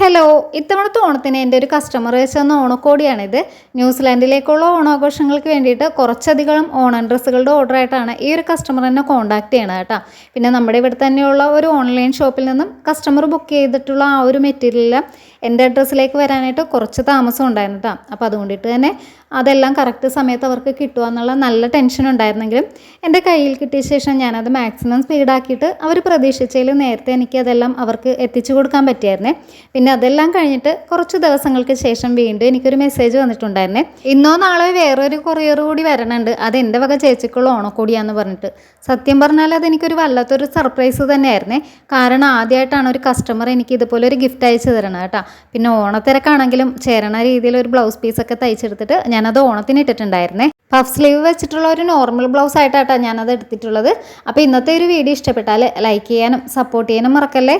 Hello, ഇത്തവണത്തെ ഓണത്തിന് എൻ്റെ ഒരു കസ്റ്റമർ അയച്ചെന്ന ഓണക്കോടിയാണിത്. ന്യൂസിലാൻഡിലേക്കുള്ള ഓണാഘോഷങ്ങൾക്ക് വേണ്ടിയിട്ട് കുറച്ചധികം ഓണം ഡ്രസ്സുകളുടെ ഓർഡറായിട്ടാണ് ഈ ഒരു കസ്റ്റമർ എന്നെ കോൺടാക്ട് ചെയ്യണത് കേട്ടോ. പിന്നെ നമ്മുടെ ഇവിടെ തന്നെയുള്ള ഒരു ഓൺലൈൻ ഷോപ്പിൽ നിന്നും കസ്റ്റമർ ബുക്ക് ചെയ്തിട്ടുള്ള ആ ഒരു മെറ്റീരിയൽ എൻ്റെ അഡ്രസ്സിലേക്ക് വരാനായിട്ട് കുറച്ച് താമസം ഉണ്ടായിരുന്നു കേട്ടോ. അപ്പോൾ അതുകൊണ്ടിട്ട് തന്നെ അതെല്ലാം കറക്റ്റ് സമയത്ത് അവർക്ക് കിട്ടുക എന്നുള്ള നല്ല ടെൻഷൻ ഉണ്ടായിരുന്നെങ്കിലും എൻ്റെ കയ്യിൽ കിട്ടിയ ശേഷം ഞാനത് മാക്സിമം സ്പീഡാക്കിയിട്ട് അവർ പ്രതീക്ഷിച്ചതിൽ നേരത്തെ എനിക്കതെല്ലാം അവർക്ക് എത്തിച്ചു കൊടുക്കാൻ പറ്റിയായിരുന്നേ. പിന്നെ അതെല്ലാം കഴിഞ്ഞിട്ട് കുറച്ച് ദിവസങ്ങൾക്ക് ശേഷം വീണ്ടും എനിക്കൊരു മെസ്സേജ് വന്നിട്ടുണ്ടായിരുന്നേ. ഇന്നോ നാളെ വേറൊരു കൊറിയർ കൂടി വരണുണ്ട്, അത് എൻ്റെ വക ചേച്ചിക്കുള്ള ഓണക്കോടിയാന്ന് പറഞ്ഞിട്ട്. സത്യം പറഞ്ഞാൽ അതെനിക്കൊരു വല്ലാത്തൊരു സർപ്രൈസ് തന്നെയായിരുന്നേ. കാരണം ആദ്യമായിട്ടാണ് ഒരു കസ്റ്റമർ എനിക്ക് ഇതുപോലെ ഒരു ഗിഫ്റ്റ് അയച്ചു തരണം കേട്ടോ. പിന്നെ ഓണത്തിരക്കാണെങ്കിലും ചേരണ രീതിയിൽ ഒരു ബ്ലൗസ് പീസൊക്കെ തയ്ച്ചെടുത്തിട്ട് ഞാനത് ഓണത്തിന് ഇട്ടിട്ടുണ്ടായിരുന്നേ. പഫ് സ്ലീവ് വെച്ചിട്ടുള്ള ഒരു നോർമൽ ബ്ലൗസ് ആയിട്ടാണ് ഞാനത് എടുത്തിട്ടുള്ളത്. അപ്പോൾ ഇന്നത്തെ ഒരു വീഡിയോ ഇഷ്ടപ്പെട്ടാൽ ലൈക്ക് ചെയ്യാനും സപ്പോർട്ട് ചെയ്യാനും മറക്കല്ലേ.